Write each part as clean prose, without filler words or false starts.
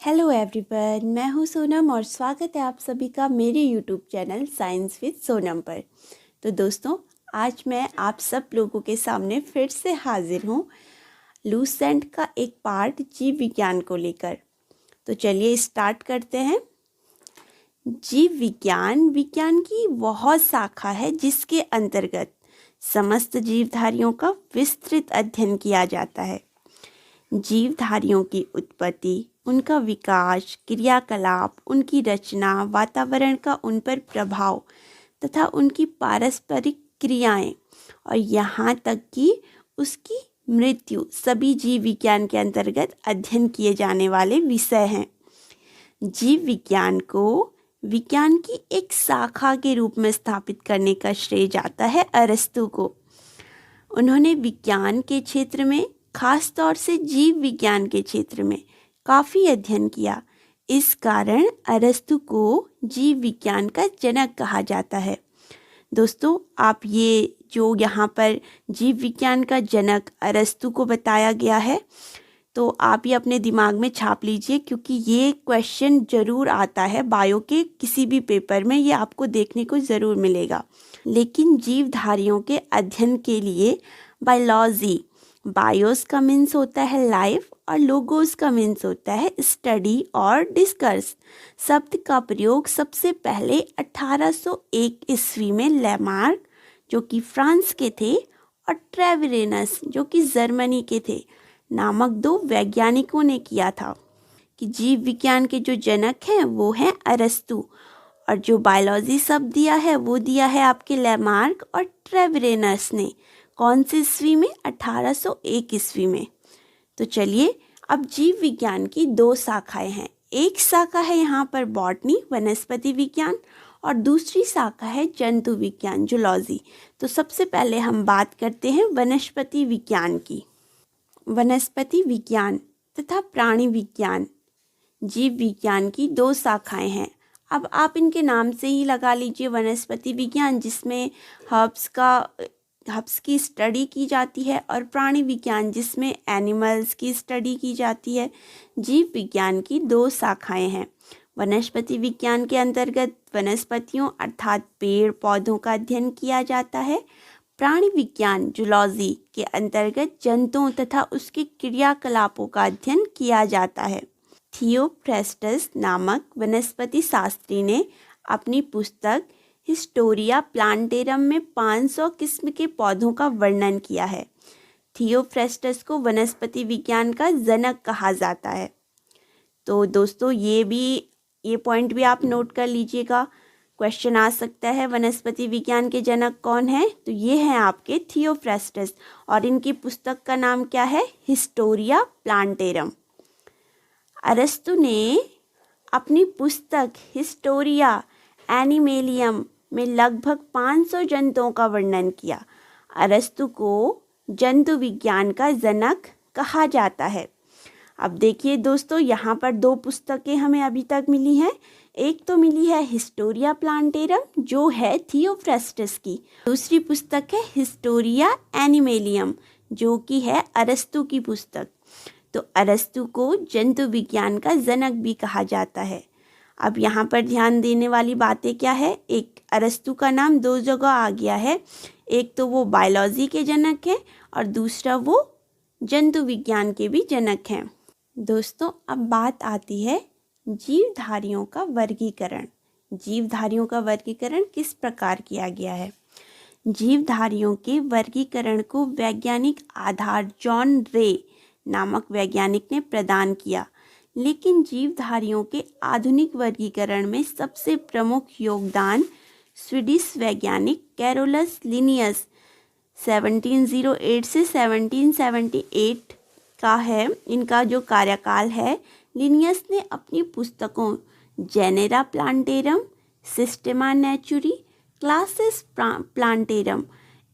Hello everyone, मैं हूँ सोनम और स्वागत है आप सभी का मेरे YouTube channel science with Sonam पर। तो दोस्तों, आज मैं आप सब लोगों के सामने फिर से हाजिर हूँ लूसेंट का एक पार्ट जीव विज्ञान को लेकर। तो चलिए स्टार्ट करते हैं। जीव विज्ञान विज्ञान की बहुत शाखा है जिसके अंतर्गत समस्त जीवधारियों का विस्तृत अध्ययन किया जाता है। जीवधारियों की उत्पत्ति, उनका विकास, क्रियाकलाप, उनकी रचना, वातावरण का उन पर प्रभाव तथा उनकी पारस्परिक क्रियाएं और यहाँ तक कि उसकी मृत्यु सभी जीव विज्ञान के अंतर्गत अध्ययन किए जाने वाले विषय हैं। जीव विज्ञान को विज्ञान की एक शाखा के रूप में स्थापित करने का श्रेय जाता है अरस्तू को। उन्होंने विज्ञान के क्षेत्र में, खास तौर से जीव विज्ञान के क्षेत्र में काफ़ी अध्ययन किया। इस कारण अरस्तु को जीव विज्ञान का जनक कहा जाता है। दोस्तों, आप ये जो यहाँ पर जीव विज्ञान का जनक अरस्तु को बताया गया है, तो आप ये अपने दिमाग में छाप लीजिए, क्योंकि ये क्वेश्चन ज़रूर आता है बायो के किसी भी पेपर में, ये आपको देखने को ज़रूर मिलेगा। लेकिन जीवधारियों के अध्ययन के लिए बायोलॉजी, बायोस का मीन्स होता है लाइफ और लोगोस का मीन्स होता है स्टडी और डिस्कस, शब्द का प्रयोग सबसे पहले 1801 ईस्वी में लेमार्क, जो कि फ्रांस के थे, और ट्रेविरेनस, जो कि जर्मनी के थे, नामक दो वैज्ञानिकों ने किया था। कि जीव विज्ञान के जो जनक हैं वो हैं अरस्तु, और जो बायोलॉजी शब्द दिया है वो दिया है आपके लेमार्क और ट्रेविरेनस ने। कौन सी ईस्वी में? 1801 ईस्वी में। तो चलिए, अब जीव विज्ञान की दो शाखाएं हैं। एक शाखा है यहाँ पर बॉटनी, वनस्पति विज्ञान, और दूसरी शाखा है जंतु विज्ञान, जूलॉजी। तो सबसे पहले हम बात करते हैं वनस्पति विज्ञान की। वनस्पति विज्ञान तथा प्राणी विज्ञान जीव विज्ञान की दो शाखाएं हैं। अब आप इनके नाम से ही लगा लीजिए, वनस्पति विज्ञान जिसमें हर्ब्स की स्टडी की जाती है, और प्राणी विज्ञान जिसमें एनिमल्स की स्टडी की जाती है। जीव विज्ञान की दो शाखाएं हैं। वनस्पति विज्ञान के अंतर्गत वनस्पतियों अर्थात पेड़ पौधों का अध्ययन किया जाता है। प्राणी विज्ञान, जूलॉजी, के अंतर्गत जंतुओं तथा उसके क्रियाकलापों का अध्ययन किया जाता है। थियोफ्रेस्टस नामक वनस्पति शास्त्री ने अपनी पुस्तक हिस्टोरिया प्लांटेरम में 500 किस्म के पौधों का वर्णन किया है। थियोफ्रेस्टस को वनस्पति विज्ञान का जनक कहा जाता है। तो दोस्तों, ये पॉइंट भी आप नोट कर लीजिएगा, क्वेश्चन आ सकता है वनस्पति विज्ञान के जनक कौन है। तो ये हैं आपके थियोफ्रेस्टस, और इनकी पुस्तक का नाम क्या है? Historia plantarum. अरस्तु ने अपनी पुस्तक हिस्टोरिया एनिमेलियम में लगभग 500 जंतुओं का वर्णन किया। अरस्तु को जंतु विज्ञान का जनक कहा जाता है। अब देखिए दोस्तों, यहाँ पर दो पुस्तकें हमें अभी तक मिली हैं। एक तो मिली है हिस्टोरिया प्लांटेरम, जो है थियोफ्रेस्टस की। दूसरी पुस्तक है हिस्टोरिया एनिमेलियम, जो कि है अरस्तु की पुस्तक। तो अरस्तु को जंतु विज्ञान का जनक भी कहा जाता है। अब यहाँ पर ध्यान देने वाली बातें क्या है? एक, अरस्तु का नाम दो जगह आ गया है। एक तो वो बायोलॉजी के जनक हैं, और दूसरा वो जंतु विज्ञान के भी जनक हैं। दोस्तों, अब बात आती है जीवधारियों का वर्गीकरण। जीवधारियों का वर्गीकरण किस प्रकार किया गया है? जीवधारियों के वर्गीकरण को वैज्ञानिक आधार जॉन रे नामक वैज्ञानिक ने प्रदान किया। लेकिन जीवधारियों के आधुनिक वर्गीकरण में सबसे प्रमुख योगदान स्वीडिश वैज्ञानिक कैरोलस लिनियस 1708 से 1778 का है। इनका जो कार्यकाल है, लिनियस ने अपनी पुस्तकों जेनेरा प्लांटेरम, सिस्टेमा नेचुरी, क्लासेस प्लांटेरम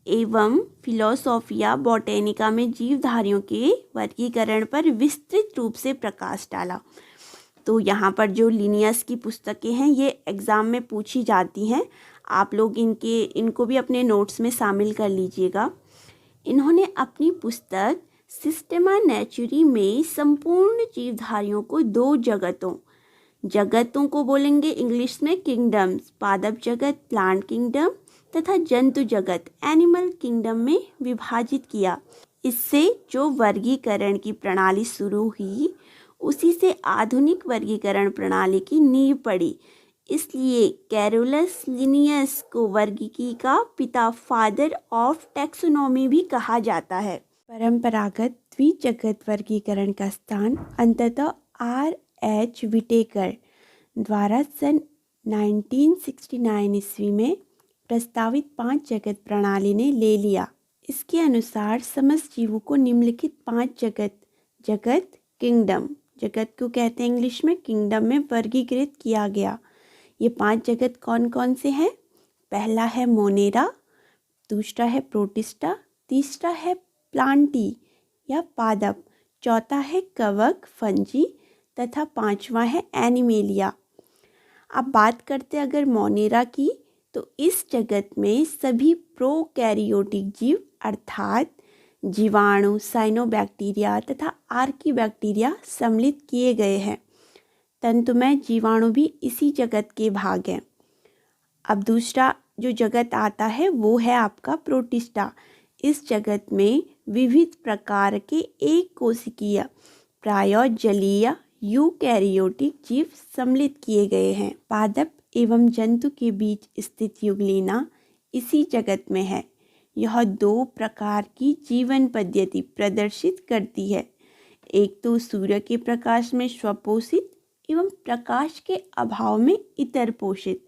एवं फिलोसोफिया बॉटेनिका में जीवधारियों के वर्गीकरण पर विस्तृत रूप से प्रकाश डाला। तो यहाँ पर जो लिनियस की पुस्तकें हैं, ये एग्ज़ाम में पूछी जाती हैं। आप लोग इनको भी अपने नोट्स में शामिल कर लीजिएगा। इन्होंने अपनी पुस्तक सिस्टेमा नेचुरी में संपूर्ण जीवधारियों को दो जगतों को बोलेंगे इंग्लिश में किंगडम्स, पादप जगत प्लांट किंगडम तथा जंतु जगत एनिमल किंगडम में विभाजित किया। इससे जो वर्गीकरण की प्रणाली शुरू हुई उसी से आधुनिक वर्गीकरण प्रणाली की नींव पड़ी। इसलिए कैरोलस लिनियस को वर्गीकी का पिता, फादर ऑफ टैक्सोनॉमी भी कहा जाता है। परंपरागत द्विजगत वर्गीकरण का स्थान अंततः R.H. विटेकर द्वारा सन 1969 ईस्वी में प्रस्तावित 5 जगत प्रणाली ने ले लिया। इसके अनुसार समस्त जीवों को निम्नलिखित 5 जगत किंगडम, जगत को कहते हैं इंग्लिश में किंगडम में वर्गीकृत किया गया। ये 5 जगत कौन कौन से हैं? पहला है मोनेरा, दूसरा है प्रोटिस्टा, तीसरा है प्लांटी या पादप, चौथा है कवक फंजी तथा पांचवा है एनिमेलिया। अब बात करते हैं अगर मोनेरा की, तो इस जगत में सभी प्रोकैरियोटिक जीव अर्थात जीवाणु, साइनोबैक्टीरिया तथा आर्कीबैक्टीरिया सम्मिलित किए गए हैं। तंतुमय जीवाणु भी इसी जगत के भाग हैं। अब दूसरा जो जगत आता है वो है आपका प्रोटिस्टा। इस जगत में विविध प्रकार के एक कोशिकीय प्रायः जलीय यूकैरियोटिक जीव सम्मिलित किए गए हैं। पादप एवं जंतु के बीच स्थित युगलीना इसी जगत में है। यह 2 प्रकार की जीवन पद्धति प्रदर्शित करती है। एक तो सूर्य के प्रकाश में स्वपोषित एवं प्रकाश के अभाव में इतर पोषित।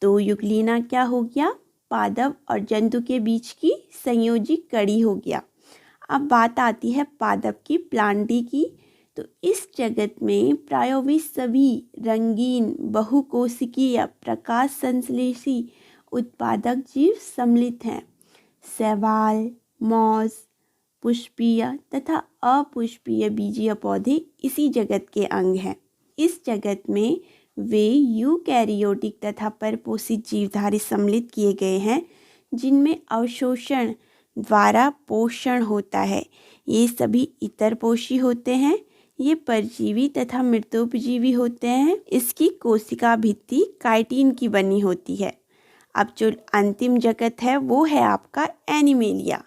तो युगलीना क्या हो गया? पादप और जंतु के बीच की संयोजी कड़ी हो गया। अब बात आती है पादप की, प्लांटी की। तो इस जगत में प्रायः वे सभी रंगीन बहुकोशिकीय प्रकाश संश्लेषी उत्पादक जीव सम्मिलित हैं। शैवाल, मॉस, पुष्पीय तथा अपुष्पीय बीजीय पौधे इसी जगत के अंग हैं। इस जगत में वे यूकैरियोटिक तथा परपोषित जीवधारी सम्मिलित किए गए हैं जिनमें अवशोषण द्वारा पोषण होता है। ये सभी इतरपोषी होते हैं। ये परजीवी तथा मृतोपजीवी होते हैं। इसकी कोशिका भित्ति काइटिन की बनी होती है। अब जो अंतिम जगत है वो है आपका एनिमेलिया।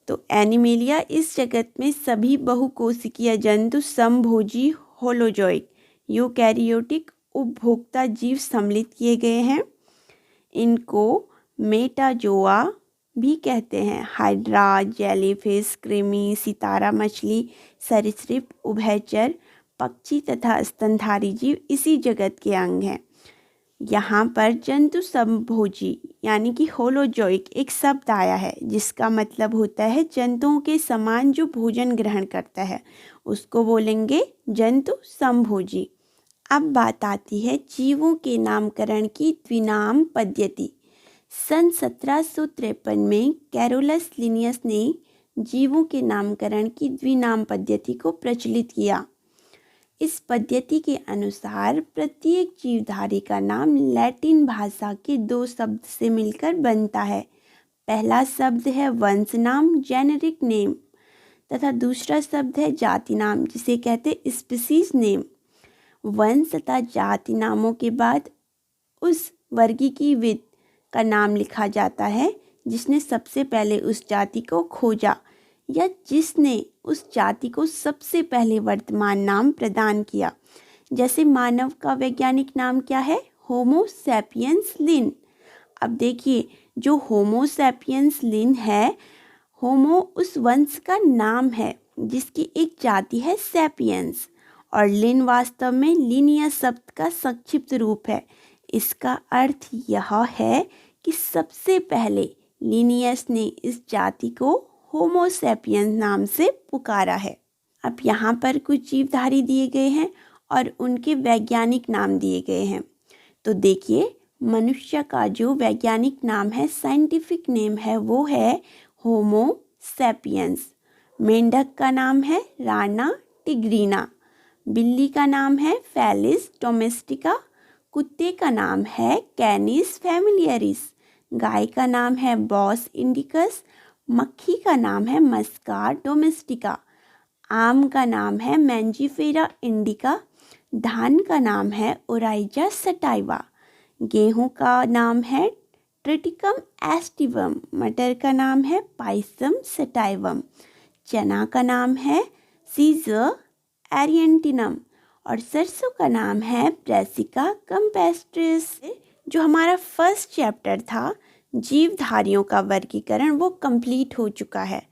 तो एनिमेलिया इस जगत में सभी बहुकोशिकीय जंतु समभोजी होलोजोइक यूकैरियोटिक उपभोक्ता जीव सम्मिलित किए गए हैं। इनको मेटाजोआ भी कहते हैं। हाइड्रा, जेलीफिश, कृमि, सितारा मछली, सरीसृप, उभयचर, पक्षी तथा स्तनधारी जीव इसी जगत के अंग हैं। यहाँ पर जंतु समभोजी यानी कि होलोजोइक एक शब्द आया है जिसका मतलब होता है जंतुओं के समान जो भोजन ग्रहण करता है, उसको बोलेंगे जंतु समभोजी। अब बात आती है जीवों के नामकरण की द्विनाम पद्धति। सन 1753 में कैरोलस लिनियस ने जीवों के नामकरण की द्विनाम पद्धति को प्रचलित किया। इस पद्धति के अनुसार प्रत्येक जीवधारी का नाम लैटिन भाषा के 2 शब्द से मिलकर बनता है। पहला शब्द है वंश नाम, जेनेरिक नेम, तथा दूसरा शब्द है जाति नाम जिसे कहते स्पीसीज नेम। वंश तथा जाति नामों के बाद उस वर्गीकीविद का नाम लिखा जाता है जिसने सबसे पहले उस जाति को खोजा या जिसने उस जाति को सबसे पहले वर्तमान नाम प्रदान किया। जैसे मानव का वैज्ञानिक नाम क्या है? होमो सैपियंस लिन। अब देखिए जो होमो सैपियंस लिन है, होमो उस वंश का नाम है जिसकी एक जाति है सैपियंस, और लिन वास्तव में लिनियस शब्द का संक्षिप्त रूप है। इसका अर्थ यह है कि सबसे पहले लिनियस ने इस जाति को होमो सैपियंस नाम से पुकारा है। अब यहाँ पर कुछ जीवधारी दिए गए हैं और उनके वैज्ञानिक नाम दिए गए हैं। तो देखिए मनुष्य का जो वैज्ञानिक नाम है, साइंटिफिक नेम है, वो है होमो सैपियंस। मेंढक का नाम है राना टिग्रीना। बिल्ली का नाम है फेलिस डोमेस्टिका। कुत्ते का नाम है कैनिस फैमिलियरिस। गाय का नाम है बॉस इंडिकस। मक्खी का नाम है मस्का डोमेस्टिका। आम का नाम है मैंजीफेरा इंडिका। धान का नाम है ओराइजा सटाइवा। गेहूं का नाम है ट्रिटिकम एस्टिवम। मटर का नाम है पाइसम सटाइवम। चना का नाम है सीजर एरिएंटिनम। और सरसों का नाम है ब्रेसिका कंपेस्ट्रिस। जो हमारा फर्स्ट चैप्टर था जीवधारियों का वर्गीकरण, वो कंप्लीट हो चुका है।